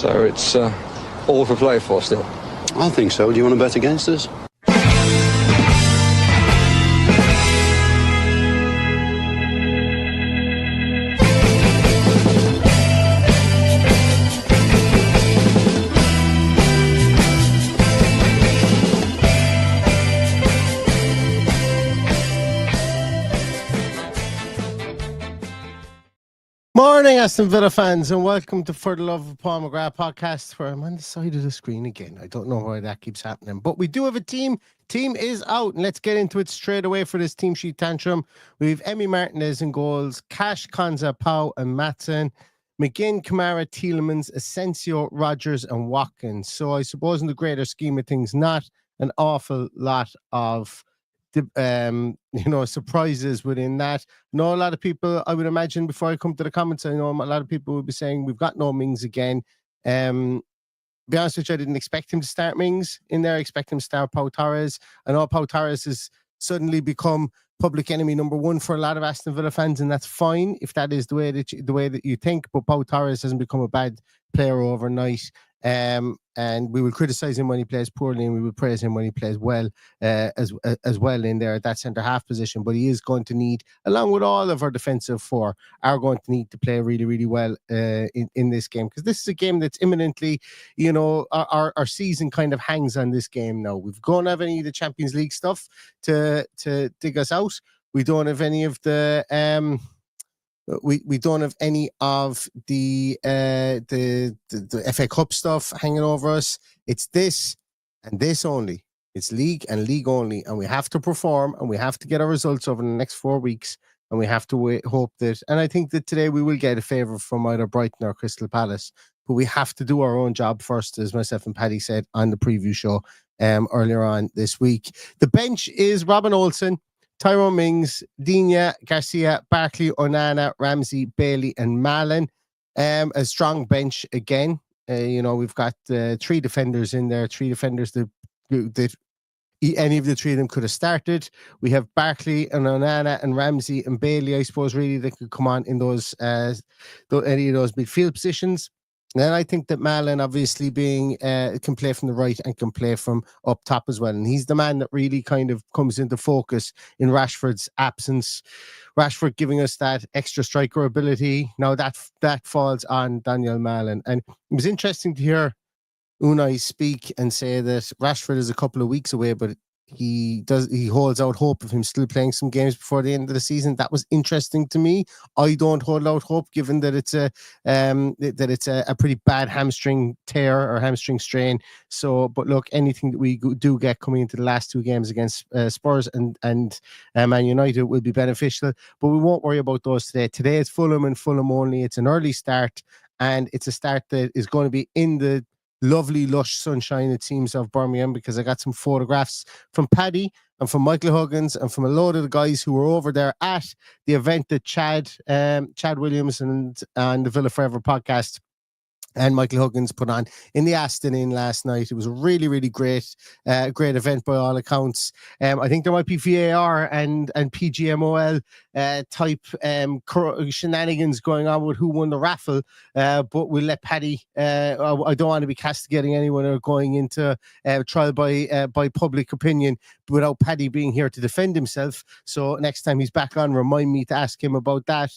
So it's all for play for still. I think so. Do you want to bet against us? Morning, Aston Villa fans, and welcome to For the Love of Paul McGrath podcast, where I'm on the side of the screen again. I don't know why that keeps happening, but we do have a team. Team is out, and let's get into it straight away for this team sheet tantrum. We have Emi Martinez in goals, Cash, Konza, Pau, and Matson, McGinn, Kamara, Tielemans, Asensio, Rogers, and Watkins. So I suppose in the greater scheme of things, not an awful lot of surprises within that. I know a lot of people, I would imagine, before I come to the comments, I know a lot of people will be saying we've got no Mings again. Be honest with you, I didn't expect him to start Mings in there. I expect him to start Pau Torres. I know Pau Torres has suddenly become public enemy number one for a lot of Aston Villa fans, and that's fine if that is the way that you think. But Pau Torres hasn't become a bad player overnight. And we will criticize him when he plays poorly, and we will praise him when he plays well, as well in there at that centre half position. But he is going to need, along with all of our defensive four, are going to need to play really, really well in this game, because this is a game that's imminently, our season kind of hangs on this game now. We've going to have any of the Champions League stuff to dig us out. We don't have any of the we don't have any of the FA Cup stuff hanging over us. It's this and this only. It's league and league only, and we have to perform, and we have to get our results over the next 4 weeks, and we have to hope that. And I think that today we will get a favour from either Brighton or Crystal Palace, but we have to do our own job first, as myself and Paddy said on the preview show earlier on this week. The bench is Robin Olsen, Tyrone Mings, Digne, Garcia, Barkley, Onana, Ramsey, Bailey, and Malen. A strong bench again. We've got 3 defenders in there, 3 defenders that any of the 3 of them could have started. We have Barkley and Onana and Ramsey and Bailey, I suppose, really, that could come on in those any of those midfield positions. And then I think that Malen, obviously, can play from the right and can play from up top as well. And he's the man that really kind of comes into focus in Rashford's absence. Rashford giving us that extra striker ability. Now that falls on Daniel Malen. And it was interesting to hear Unai speak and say that Rashford is a couple of weeks away, but he holds out hope of him still playing some games before the end of the season. That was interesting to me. I don't hold out hope, given that it's a pretty bad hamstring tear or hamstring strain. So, but look, anything that we do get coming into the last 2 games against Spurs and Man United will be beneficial. But we won't worry about those today. Today it's Fulham and Fulham only. It's an early start, and it's a start that is going to be in the lovely, lush sunshine, it seems, of Birmingham, because I got some photographs from Paddy and from Michael Huggins and from a load of the guys who were over there at the event that Chad Williams and the Villa Forever podcast and Michael Huggins put on in the Aston Inn last night. It was a really, really great event by all accounts. I think there might be VAR and PGMOL type shenanigans going on with who won the raffle, but we'll let Paddy. I don't want to be castigating anyone or going into trial by public opinion without Paddy being here to defend himself. So next time he's back on, remind me to ask him about that.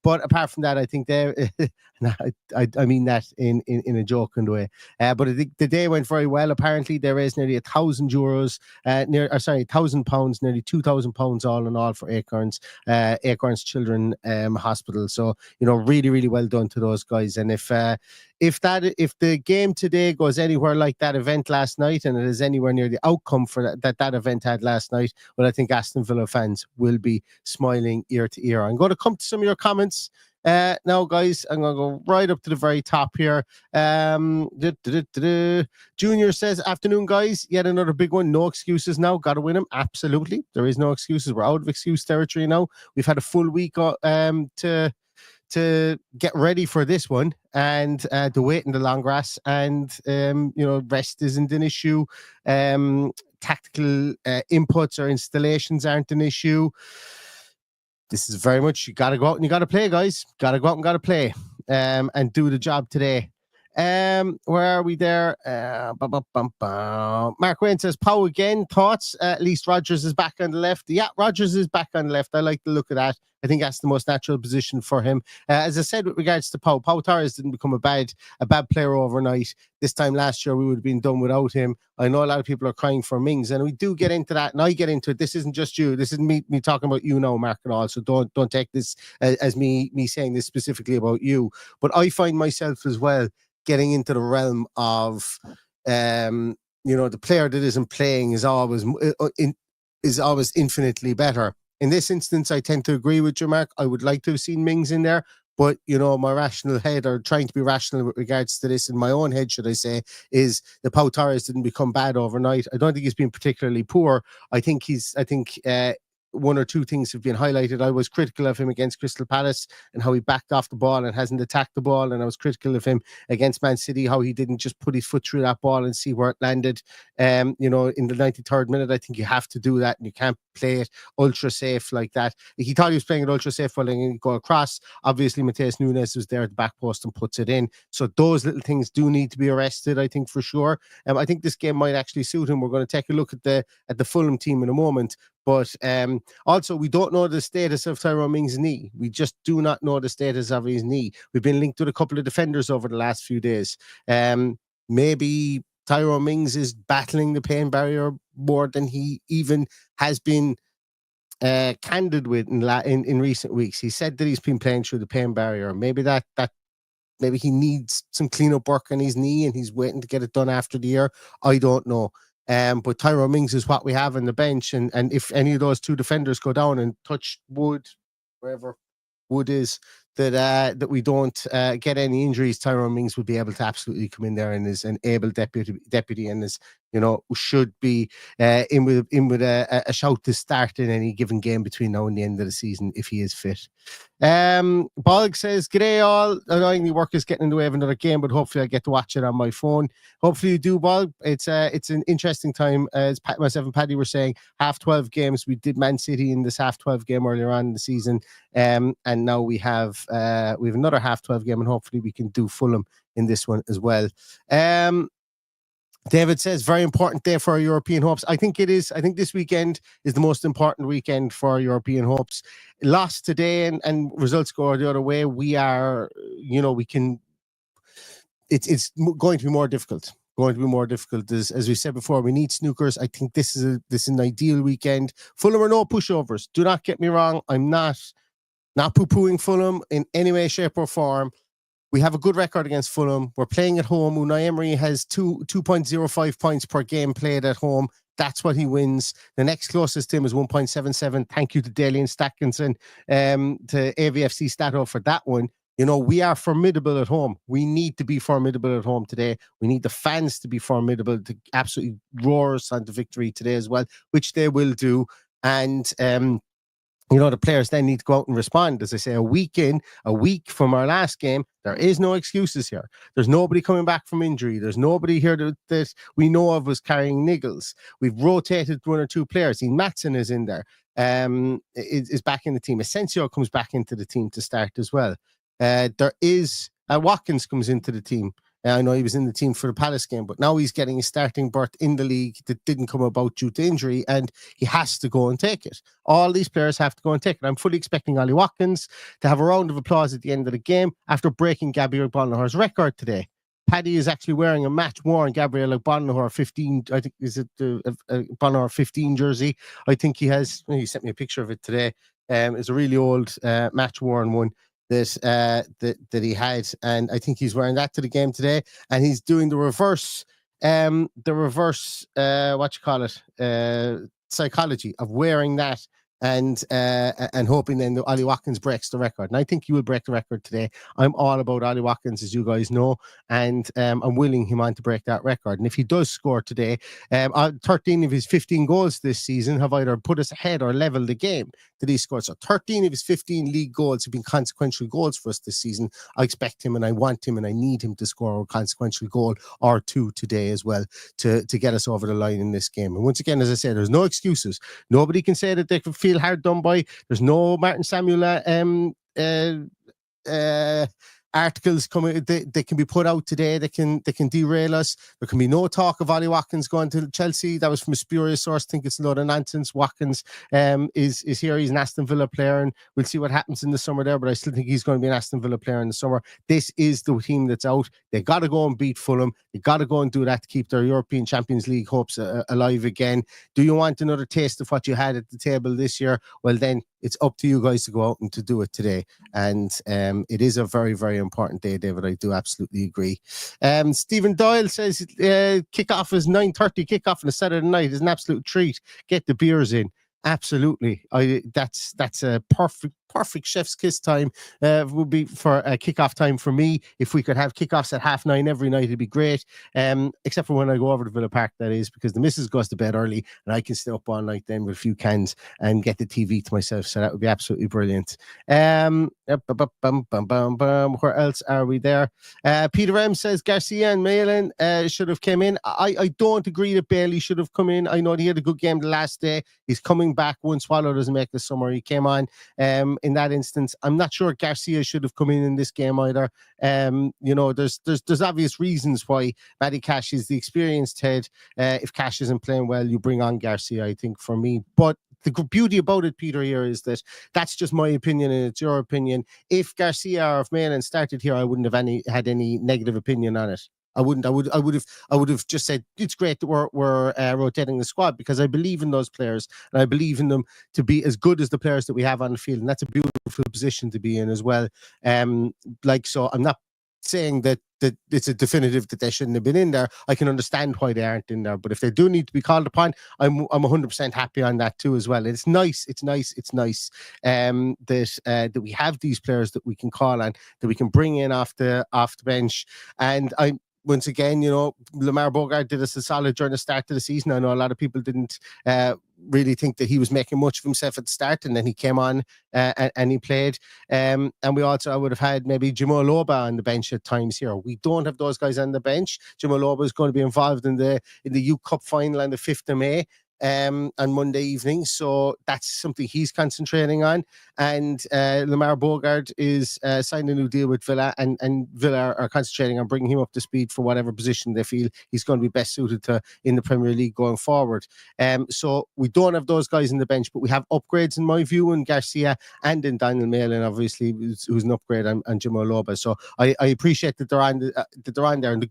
But apart from that, I think I mean that in a joking way. But I think the day went very well. Apparently, there is nearly £1,000, £1,000, nearly £2,000 all in all for Acorns Children Hospital. So really, really well done to those guys. And if the game today goes anywhere like that event last night, and it is anywhere near the outcome for that event had last night, well, I think Aston Villa fans will be smiling ear to ear. I'm going to come to some of your comments. Now, guys, I'm going to go right up to the very top here. Junior says, afternoon, guys. Yet another big one. No excuses now. Got to win them. Absolutely. There is no excuses. We're out of excuse territory now. We've had a full week to get ready for this one, and the wait in the long grass, and rest isn't an issue. Tactical inputs or installations aren't an issue. This is very much, you got to go out and you got to play, guys. Got to go out and got to play and do the job today. Where are we there? Mark Wayne says, Pow again. Thoughts? At least Rodgers is back on the left. Yeah, Rodgers is back on the left. I like the look of that. I think that's the most natural position for him. As I said, with regards to Pau Torres didn't become a bad player overnight. This time last year, we would have been done without him. I know a lot of people are crying for Mings, and we do get into that, and I get into it. This isn't just you. This isn't me talking about you now, Mark, and all. So don't take this as me saying this specifically about you. But I find myself as well getting into the realm of, the player that isn't playing is always infinitely better. In this instance, I tend to agree with you, Mark. I would like to have seen Mings in there, but, my rational head, or trying to be rational with regards to this in my own head, should I say, is the Pau Torres didn't become bad overnight. I don't think he's been particularly poor. I think one or two things have been highlighted. I was critical of him against Crystal Palace and how he backed off the ball and hasn't attacked the ball. And I was critical of him against Man City, how he didn't just put his foot through that ball and see where it landed. In the 93rd minute, I think you have to do that, and you can't play it ultra safe like that. He thought he was playing it ultra safe while letting it go across. Obviously, Mateus Nunes was there at the back post and puts it in. So those little things do need to be arrested, I think, for sure. I think this game might actually suit him. We're going to take a look at the Fulham team in a moment. But also, we don't know the status of Tyrone Mings' knee. We just do not know the status of his knee. We've been linked with a couple of defenders over the last few days. Maybe Tyrone Mings is battling the pain barrier more than he even has been candid with in recent weeks. He said that he's been playing through the pain barrier. Maybe maybe he needs some cleanup work on his knee and he's waiting to get it done after the year. I don't know. But Tyrone Mings is what we have on the bench, and if any of those two defenders go down and touch wood, wherever wood is, that we don't get any injuries, Tyrone Mings would be able to absolutely come in there and is an able deputy and is, should be in with a shout to start in any given game between now and the end of the season if he is fit. Bolg says, "G'day all. Annoyingly, work is getting in the way of another game, but hopefully I get to watch it on my phone." Hopefully you do, Bolg. It's an interesting time. As myself and Paddy were saying, half 12 games. We did Man City in this half 12 game earlier on in the season, and now we have another half 12 game, and hopefully we can do Fulham in this one as well. David says, very important day for our European hopes. I think it is. I think this weekend is the most important weekend for our European hopes. Lost today and results go the other way. We are, it's going to be more difficult. As we said before, we need snookers. I think this is an ideal weekend. Fulham are no pushovers. Do not get me wrong. I'm not poo-pooing Fulham in any way, shape or form. We have a good record against Fulham. We're playing at home. Unai Emery has 2.05 points per game played at home. That's what he wins. The next closest to him is 1.77. Thank you to Dalian Stackinson, to AVFC Stato for that one. We are formidable at home. We need to be formidable at home today. We need the fans to be formidable, to absolutely roar us onto victory today as well, which they will do. And the players then need to go out and respond. As I say, a week from our last game, there is no excuses here. There's nobody coming back from injury. There's nobody here that we know of was carrying niggles. We've rotated one or two players. Ian Matson is in there, is back in the team. Asensio comes back into the team to start as well. There is Watkins comes into the team. I know he was in the team for the Palace game, but now he's getting a starting berth in the league that didn't come about due to injury, and he has to go and take it. All these players have to go and take it. I'm fully expecting Ollie Watkins to have a round of applause at the end of the game after breaking Gabriel Bonnehour's record today. Paddy is actually wearing a match-worn Gabriel Bonnehour 15, I think, is it the Bonnehour 15 jersey? I think he has. He sent me a picture of it today. It's a really old match-worn one that he had, and I think he's wearing that to the game today, and he's doing the reverse psychology of wearing that and hoping then that Ollie Watkins breaks the record. And I think he will break the record today. I'm all about Ollie Watkins, as you guys know, and I'm willing him on to break that record. And if he does score today, 13 of his 15 goals this season have either put us ahead or leveled the game that he scored. So 13 of his 15 league goals have been consequential goals for us this season. I expect him and I want him and I need him to score a consequential goal or two today as well to get us over the line in this game. And once again, as I said, there's no excuses. Nobody can say that they could feel hard done by. There's no Martin Samuel articles coming, they can be put out today. They can derail us. There can be no talk of Ollie Watkins going to Chelsea. That was from a spurious source. I think it's a load of nonsense. Watkins is here. He's an Aston Villa player, and we'll see what happens in the summer there. But I still think he's going to be an Aston Villa player in the summer. This is the team that's out. They got to go and beat Fulham. They got to go and do that to keep their European Champions League hopes alive again. Do you want another taste of what you had at the table this year? Well, then it's up to you guys to go out and to do it today. And it is a very, very important day, David. I do absolutely agree. Stephen Doyle says kickoff is 9:30. Kickoff on a Saturday night is an absolute treat. Get the beers in. Absolutely. That's a perfect chef's kiss time would be for a kickoff time for me. If we could have kickoffs at 9:30 every night, it'd be great. Except for when I go over to Villa Park, that is, because the missus goes to bed early and I can stay up all night then with a few cans and get the TV to myself. So that would be absolutely brilliant. Where else are we there? Peter M says Garcia and Malin should have come in. I don't agree that Bailey should have come in. I know he had a good game the last day. He's coming back. One swallow doesn't make the summer. He came on in that instance. I'm not sure Garcia should have come in this game either. There's obvious reasons why Matty Cash is the experienced head. If Cash isn't playing well, you bring on Garcia, I think, for me. But the beauty about it, Peter, here is that that's just my opinion and it's your opinion. If Garcia or if Malin started here, I wouldn't have had any negative opinion on it. I would have just said it's great that we're rotating the squad, because I believe in those players and I believe in them to be as good as the players that we have on the field, and that's a beautiful position to be in as well. So I'm not saying that it's a definitive that they shouldn't have been in there. I can understand why they aren't in there, but if they do need to be called upon, I'm 100% happy on that too as well. And it's nice that we have these players that we can call on, that we can bring in off the bench. And once again, Lamar Bogart did us a solid during the start of the season. I know a lot of people didn't really think that he was making much of himself at the start, and then he came on and he played. And I would have had maybe Jimo Loba on the bench at times here. We don't have those guys on the bench. Jimo Loba is going to be involved in the Youth Cup final on the 5th of May. On Monday evening, so that's something he's concentrating on. And Lamar Bogart is signing a new deal with Villa, and Villa are concentrating on bringing him up to speed for whatever position they feel he's going to be best suited to in the Premier League going forward. So we don't have those guys in the bench, but we have upgrades in my view in Garcia and in Daniel Malin, obviously, who's an upgrade on Jimo Loba. So I appreciate that they're on there. And the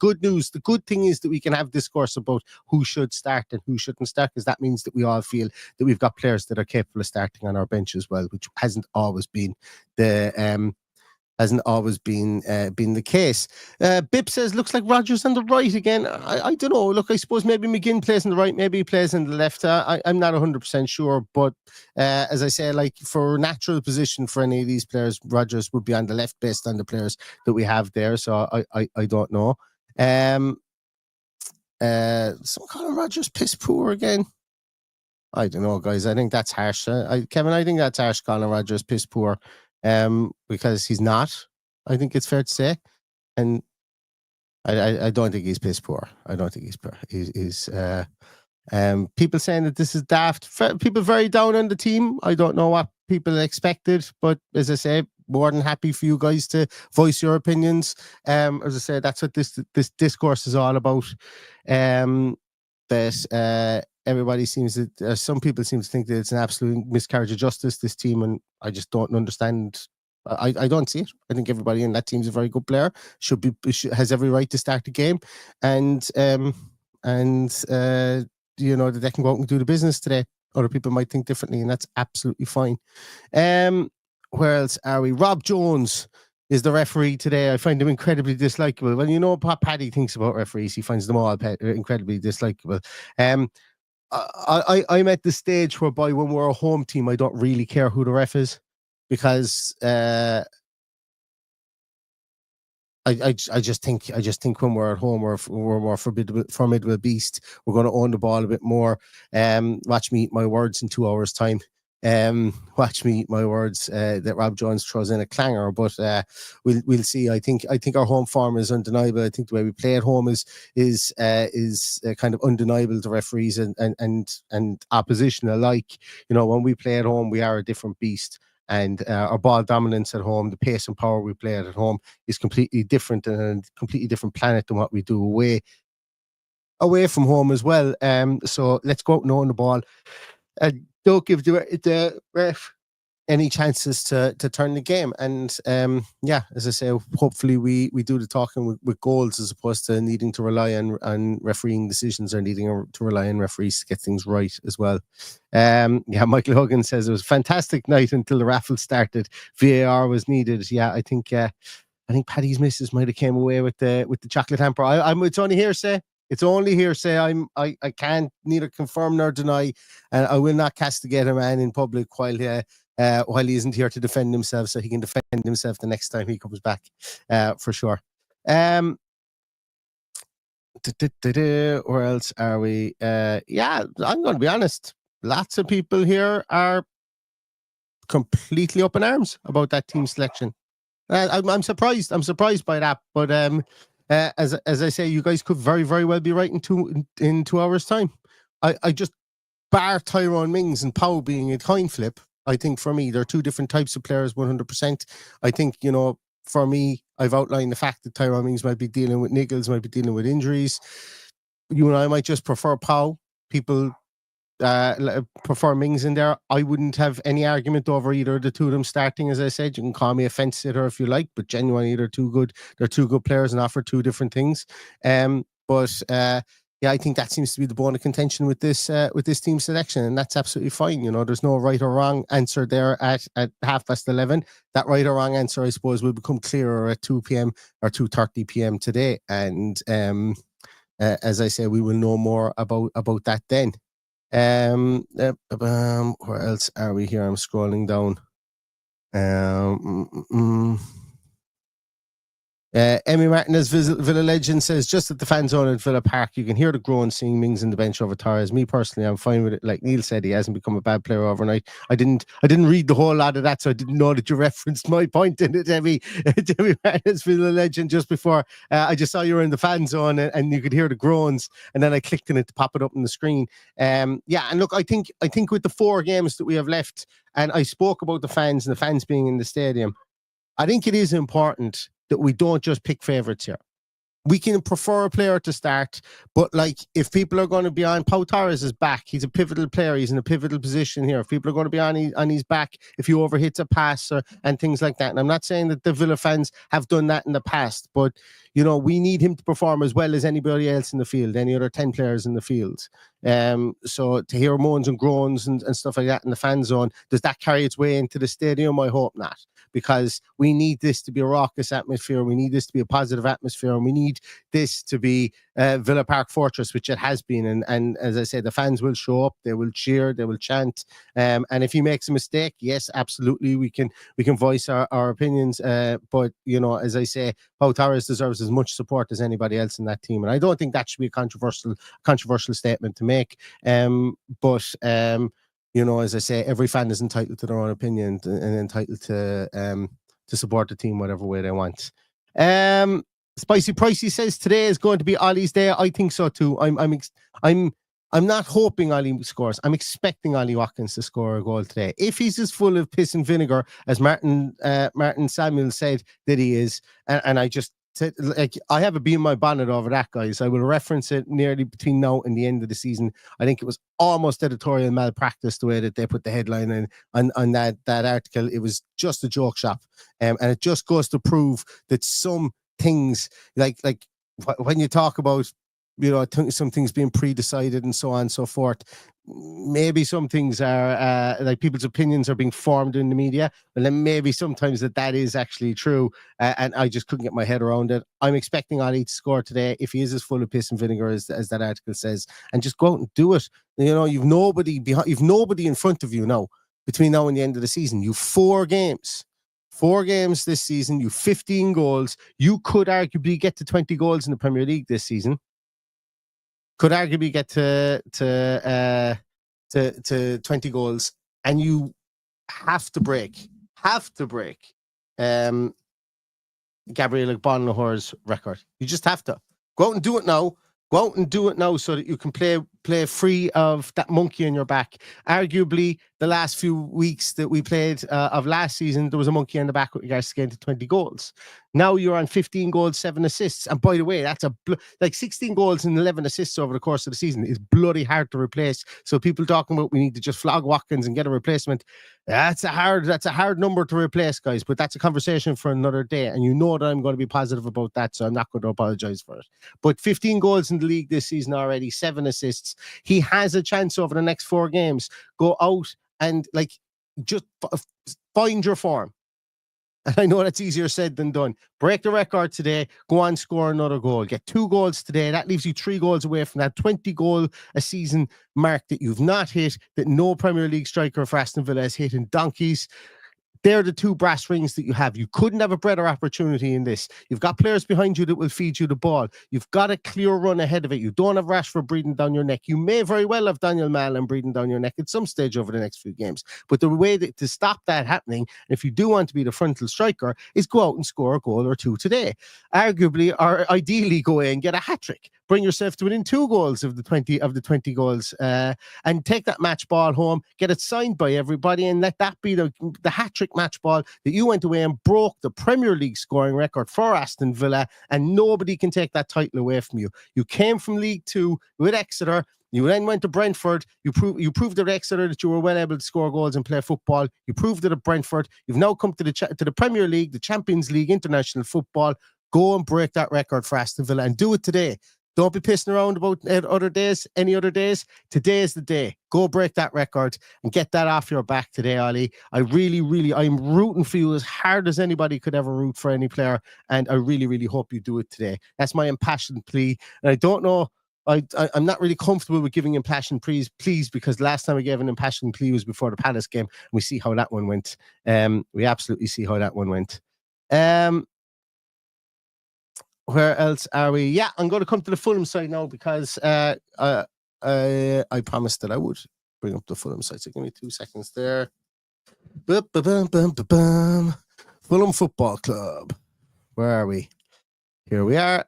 good thing is that we can have discourse about who should start and who shouldn't start, because that means that we all feel that we've got players that are capable of starting on our bench as well, which hasn't always been the case. Bip says looks like Rodgers on the right again. I don't know. Look, I suppose maybe McGinn plays on the right, maybe he plays on the left. I'm not 100% sure, but as I say, like for natural position for any of these players, Rodgers would be on the left based on the players that we have there. So I don't know. Some kind of Rodgers piss poor again. I don't know, guys. I think that's harsh. Kevin, I think that's harsh calling Rodgers piss poor, because he's not. I think it's fair to say, and I don't think he's piss poor. I don't think he's poor. He's people saying that this is daft. People very down on the team. I don't know what people expected, but as I say, more than happy for you guys to voice your opinions. As I say, that's what this discourse is all about. Everybody seems to, some people seem to think that it's an absolute miscarriage of justice, this team, and I just don't understand. I don't see it. I think everybody in that team is a very good player. Has every right to start the game, and that they can go out and do the business today. Other people might think differently, and that's absolutely fine. Where else are we? Rob Jones is the referee today. I find him incredibly dislikable. Well, you know what Paddy thinks about referees. He finds them all incredibly dislikable. I'm at the stage whereby when we're a home team, I don't really care who the ref is, because I just think when we're at home, we're more formidable beast. We're going to own the ball a bit more. Watch me eat my words in 2 hours' time. Watch me eat my words that Rob Jones throws in a clanger, but we'll see. I think our home form is undeniable. I think the way we play at home is kind of undeniable to referees and opposition alike. When we play at home, we are a different beast. and our ball dominance at home, the pace and power we play at home is completely different and a completely different planet than what we do away from home as well. So let's go out and own the ball. Don't give the ref any chances to turn the game. And as I say, hopefully we do the talking with goals as opposed to needing to rely on refereeing decisions or needing to rely on referees to get things right as well. Michael Hogan says it was a fantastic night until the raffle started. VAR was needed. I think Paddy's missus might have came away with the chocolate hamper. It's only hearsay. It's only hearsay. I can't neither confirm nor deny, and I will not castigate a man in public while he isn't here to defend himself, so he can defend himself the next time he comes back, for sure. Where else are we? I'm going to be honest. Lots of people here are completely up in arms about that team selection. I'm surprised. I'm surprised by that, but as I say, you guys could very, very well be right in 2 hours' time. I just bar Tyrone Mings and Powell being a coin flip. I think for me, they're two different types of players, 100%. I think, for me, I've outlined the fact that Tyrone Mings might be dealing with niggles, might be dealing with injuries. You and I might just prefer Powell. People prefer Mings in there. I wouldn't have any argument over either of the two of them starting. As I said, you can call me a fence sitter if you like, but genuinely they're two good players and offer two different things. I think that seems to be the bone of contention with this team selection, and that's absolutely fine. There's no right or wrong answer there at 11:30. That right or wrong answer, I suppose, will become clearer at 2 p.m. or 2:30 p.m. today, and as I say, we will know more about that then. Where else are we here? I'm scrolling down. Emmy Martinez, Villa Legend, says just at the fan zone at Villa Park, you can hear the groan seeing Mings in the bench over Torres. Me personally, I'm fine with it. Like Neil said, he hasn't become a bad player overnight. I didn't read the whole lot of that, so I didn't know that you referenced my point in it, Emmy Martinez, Villa Legend, just before. I just saw you were in the fan zone and you could hear the groans, and then I clicked on it to pop it up on the screen. And look, I think with the 4 games that we have left, and I spoke about the fans and the fans being in the stadium, I think it is important that we don't just pick favourites here. We can prefer a player to start, but if people are going to be on, Pau Torres is back. He's a pivotal player. He's in a pivotal position here. If people are going to be on his back, if he overhits a pass and things like that. And I'm not saying that the Villa fans have done that in the past, but we need him to perform as well as anybody else in the field, any other 10 players in the field. So to hear moans and groans and stuff like that in the fan zone, does that carry its way into the stadium? I hope not, because we need this to be a raucous atmosphere. We need this to be a positive atmosphere, and we need this to be Villa Park Fortress, which it has been. And as I said, the fans will show up, they will cheer, they will chant. And if he makes a mistake, yes, absolutely, we can voice our opinions. But as I say, Pau Torres deserves as much support as anybody else in that team, and I don't think that should be a controversial statement to make. As I say, every fan is entitled to their own opinion and entitled to support the team whatever way they want. Spicy Pricey says today is going to be Ollie's day. I think so too. I'm not hoping Ollie scores. I'm expecting Ollie Watkins to score a goal today. If he's as full of piss and vinegar as Martin Samuel said that he is, and I just said, I have a bee in my bonnet over that, guys. I will reference it nearly between now and the end of the season. I think it was almost editorial malpractice the way that they put the headline in on that article. It was just a joke shop, and it just goes to prove that some things like when you talk about some things being pre-decided and so on and so forth, maybe some things are people's opinions are being formed in the media, and then maybe sometimes that is actually true, and I just couldn't get my head around it. I'm expecting Ali to score today if he is as full of piss and vinegar as that article says, and just go out and do it. You've nobody in front of you now between now and the end of the season. You've 4 games this season. You've 15 goals. You could arguably get to 20 goals in the Premier League this season. Could arguably get to 20 goals, and you have to break Gabriel Bonlahore's record. You just have to go out and do it now. Go out and do it now so that you can play play free of that monkey on your back. Arguably, the last few weeks that we played of last season, there was a monkey on the back with regards to getting to 20 goals. Now you're on 15 goals, 7 assists. And by the way, that's like 16 goals and 11 assists over the course of the season is bloody hard to replace. So people talking about we need to just flog Watkins and get a replacement. That's a hard number to replace, guys. But that's a conversation for another day. And you know that I'm going to be positive about that, so I'm not going to apologize for it. But 15 goals in the league this season already, 7 assists. He has a chance over the next 4 games. Go out and like just find your form. And I know that's easier said than done. Break the record today. Go on, score another goal. Get 2 goals today. That leaves you 3 goals away from that 20 goal a season mark that you've not hit, that no Premier League striker for Aston Villa has hit in donkeys. They're the 2 brass rings that you have. You couldn't have a better opportunity in this. You've got players behind you that will feed you the ball. You've got a clear run ahead of it. You don't have Rashford breathing down your neck. You may very well have Daniel Malen breathing down your neck at some stage over the next few games. But the way to stop that happening, if you do want to be the frontal striker, is go out and score a goal or 2 today. Arguably, or ideally, go in and get a hat-trick. Bring yourself to within 2 goals of the 20 goals, and take that match ball home. Get it signed by everybody, and let that be the hat-trick match ball that you went away and broke the Premier League scoring record for Aston Villa, and nobody can take that title away from you. You came from League 2 with Exeter. You then went to Brentford. You proved at Exeter that you were well able to score goals and play football. You proved it at Brentford. You've now come to the Premier League, the Champions League, international football. Go and break that record for Aston Villa and do it today. Don't be pissing around about any other days. Today is the day. Go break that record and get that off your back today, Ollie. I'm rooting for you as hard as anybody could ever root for any player. And I really, really hope you do it today. That's my impassioned plea. And I don't know, I'm not really comfortable with giving impassioned pleas because last time I gave an impassioned plea was before the Palace game. And we see how that one went. We absolutely see how that one went. Where else are we? Yeah, I'm going to come to the Fulham side now because I promised that I would bring up the Fulham side. So give me 2 seconds there. Fulham Football Club. Where are we? Here we are.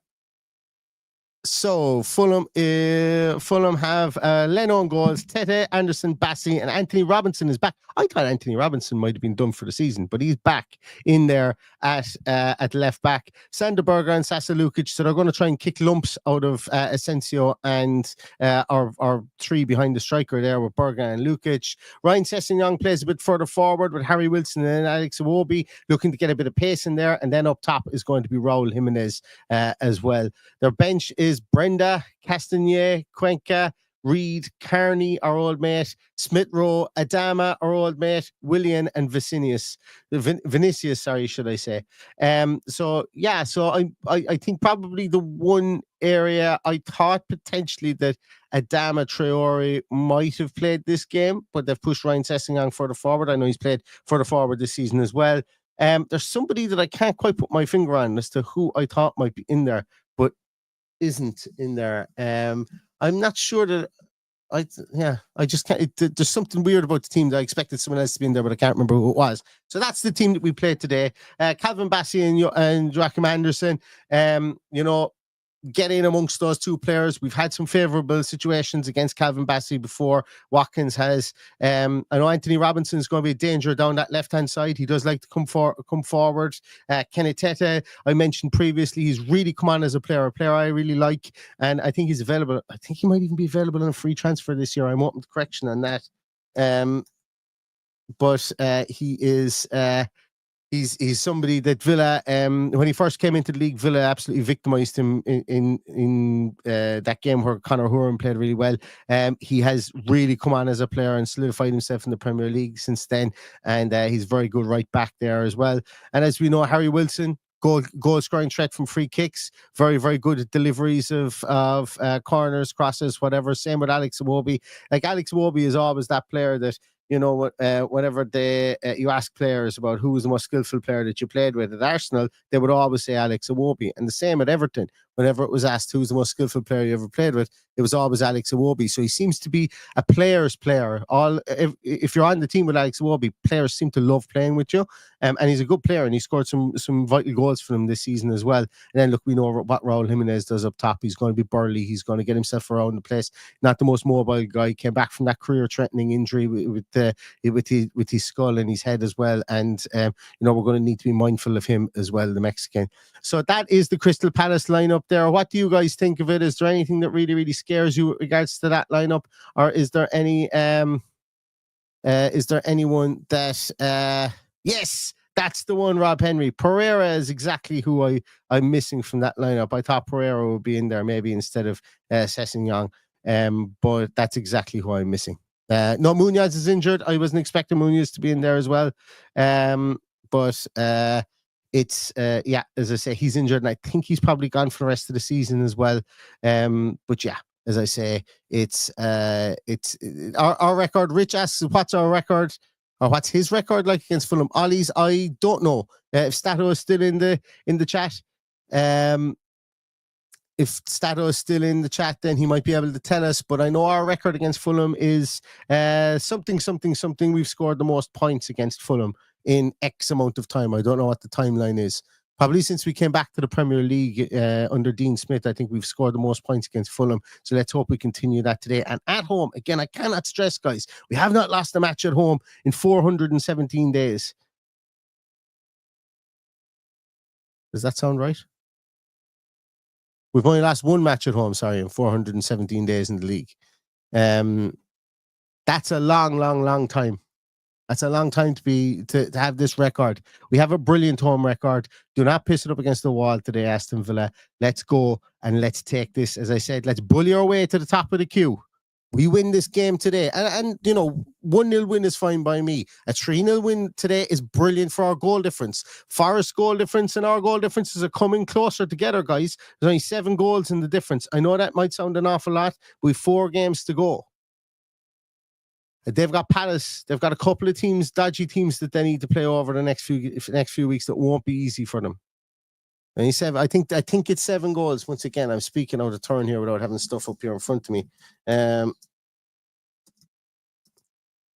So Fulham have Leno on goals, Tete, Anderson, Bassi, and Anthony Robinson is back. I thought Anthony Robinson might have been done for the season, but he's back in there at left back. Sander Berger and Sasa Lukic, so they're going to try and kick lumps out of Asensio and our 3 behind the striker there with Berger and Lukic. Ryan Sessegnon plays a bit further forward with Harry Wilson and Alex Iwobi looking to get a bit of pace in there, and then up top is going to be Raul Jimenez as well. Their bench is Brenda, Castagnier, Cuenca, Reed, Carney, our old mate, Smith Rowe, Adama, our old mate, Willian, and Vinicius, should I say. So I think probably the one area I thought potentially that Adama Traore might have played this game, but they've pushed Ryan Sessegnon further forward. I know he's played further forward this season as well. There's somebody that I can't quite put my finger on as to who I thought might be in there, but isn't in there. I'm not sure that I just can't. There's something weird about the team that I expected someone else to be in there, but I can't remember who it was. So that's the team that we played today. Calvin Bassi and Joachim Anderson. Get in amongst those 2 players. We've had some favourable situations against Calvin Bassi before. Watkins has. I know Anthony Robinson is going to be a danger down that left-hand side. He does like to come forward. Kenny Tete, I mentioned previously, he's really come on as a player I really like, and I think he's available. I think he might even be available on a free transfer this year. I'm open to correction on that. But he is... He's somebody that Villa, when he first came into the league, Villa absolutely victimised him in that game where Conor Horan played really well. He has really come on as a player and solidified himself in the Premier League since then, and he's very good right back there as well. And as we know, Harry Wilson, goal scoring threat from free kicks, very, very good at deliveries of corners, crosses, whatever. Same with Alex Iwobi. Like Alex Iwobi is always that player that, whenever you ask players about who was the most skillful player that you played with at Arsenal, they would always say Alex Iwobi. And the same at Everton. whenever it was asked who's the most skillful player you ever played with, it was always Alex Iwobi. So he seems to be a player's player. If you're on the team with Alex Iwobi, players seem to love playing with you. And he's a good player, and he scored some vital goals for them this season as well. And then look, we know what Raul Jimenez does up top. He's going to be burly. He's going to get himself around the place. Not the most mobile guy. Came back from that career-threatening injury with his skull and his head as well. And we're going to need to be mindful of him as well, the Mexican. So that is the Crystal Palace lineup there. What do you guys think of it? Is there anything that really, really scares you with regards to that lineup, or is there any? Is there anyone that? Yes, that's the one. Rob Henry Pereira is exactly who I'm missing from that lineup. I thought Pereira would be in there maybe instead of Sessegnon, but that's exactly who I'm missing. No, Munoz is injured. I wasn't expecting Munoz to be in there as well, but it's as I say, he's injured, and I think he's probably gone for the rest of the season as well. But yeah, as I say, it's our record. Rich asks, what's our record, or what's his record like against Fulham? Ollie's, I don't know. If Stato is still in the chat, if Stato is still in the chat, then he might be able to tell us. But I know our record against Fulham is something. We've scored the most points against Fulham in X amount of time. I don't know what the timeline is. Probably since we came back to the Premier League under Dean Smith, I think we've scored the most points against Fulham. So let's hope we continue that today. And at home, again, I cannot stress, guys, we have not lost a match at home in 417 days. Does that sound right? We've only lost one match at home, in 417 days in the league. That's a long time. That's a long time to have this record. We have a brilliant home record. Do not piss it up against the wall today, Aston Villa. Let's go and let's take this. As I said, let's bully our way to the top of the queue. We win this game today. And 1-0 win is fine by me. A 3-0 win today is brilliant for our goal difference. Forest's goal difference and our goal differences are coming closer together, guys. There's only 7 goals in the difference. I know that might sound an awful lot, but we've 4 games to go. They've got Palace. They've got a couple of teams, dodgy teams that they need to play over the next few weeks that won't be easy for them. And he said, I think it's 7 goals. Once again, I'm speaking out of turn here without having stuff up here in front of me.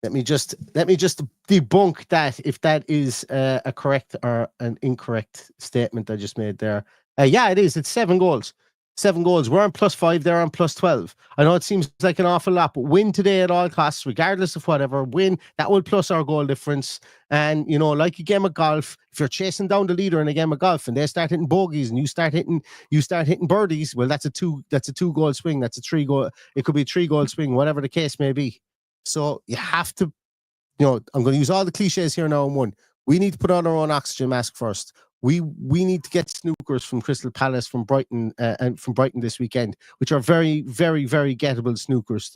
Let me just debunk that if that is a correct or an incorrect statement I just made there. Yeah, it is. It's 7 goals. 7 goals. We're on +5. They're on +12. I know it seems like an awful lot, but win today at all costs, regardless of whatever. Win, that will plus our goal difference. And, like a game of golf, if you're chasing down the leader in a game of golf and they start hitting bogeys and you start hitting birdies, well, that's a 2-goal swing. That's a 3-goal. It could be a 3-goal swing, whatever the case may be. So you have to, I'm going to use all the cliches here now in one. We need to put on our own oxygen mask first. We need to get snookers from Crystal Palace, from Brighton, and from Brighton this weekend, which are very, very, very gettable snookers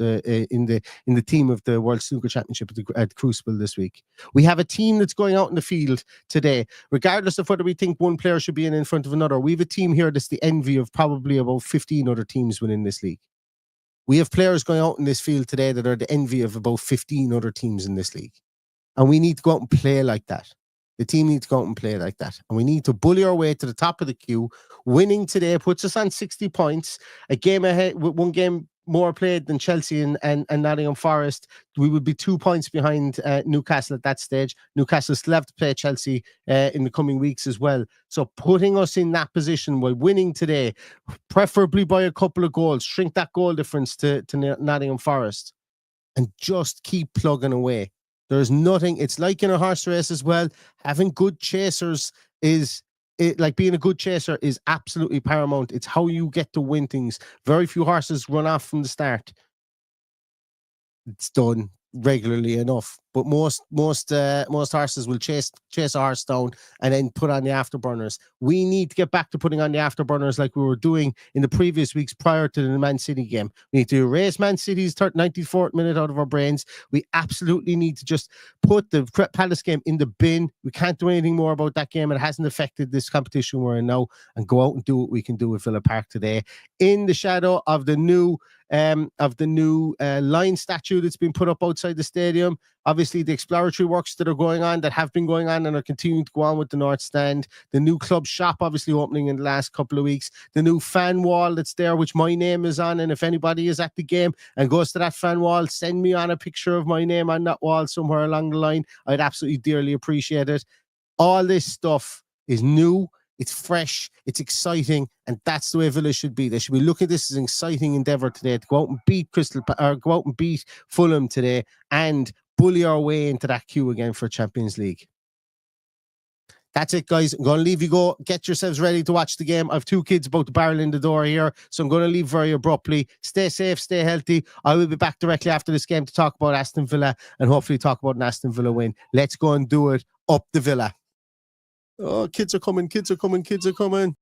in the team of the World Snooker Championship at Crucible this week. We have a team that's going out in the field today, regardless of whether we think one player should be in front of another. We have a team here that's the envy of probably about 15 other teams within this league. We have players going out in this field today that are the envy of about 15 other teams in this league, and we need to go out and play like that. The team needs to go out and play like that. And we need to bully our way to the top of the queue. Winning today puts us on 60 points. A game ahead, with 1 game more played than Chelsea and Nottingham Forest. We would be 2 points behind Newcastle at that stage. Newcastle still have to play Chelsea in the coming weeks as well. So putting us in that position by winning today, preferably by a couple of goals, shrink that goal difference to Nottingham Forest, and just keep plugging away. There's nothing. It's like in a horse race as well. Having good chasers like being a good chaser is absolutely paramount. It's how you get to win things. Very few horses run off from the start. It's done regularly enough, but most horses will chase a horse down and then put on the afterburners. We need to get back to putting on the afterburners like we were doing in the previous weeks prior to the Man City game. We need to erase Man City's 94th minute out of our brains. We absolutely need to just put the Palace game in the bin. We can't do anything more about that game. It hasn't affected this competition we're in now, and go out and do what we can do with Villa Park today in the shadow of the new of the new lion statue that's been put up outside the stadium. Obviously, the exploratory works that are going on, that have been going on and are continuing to go on with the North Stand. The new club shop, obviously, opening in the last couple of weeks. The new fan wall that's there, which my name is on. And if anybody is at the game and goes to that fan wall, send me on a picture of my name on that wall somewhere along the line. I'd absolutely dearly appreciate it. All this stuff is new. It's fresh, it's exciting, and that's the way Villa should be. They should be looking at this as an exciting endeavour today to go out and beat go out and beat Fulham today and bully our way into that queue again for Champions League. That's it, guys. I'm going to leave you go. Get yourselves ready to watch the game. I have 2 kids about to barrel in the door here, so I'm going to leave very abruptly. Stay safe, stay healthy. I will be back directly after this game to talk about Aston Villa and hopefully talk about an Aston Villa win. Let's go and do it. Up the Villa. Oh, kids are coming, kids are coming, kids are coming.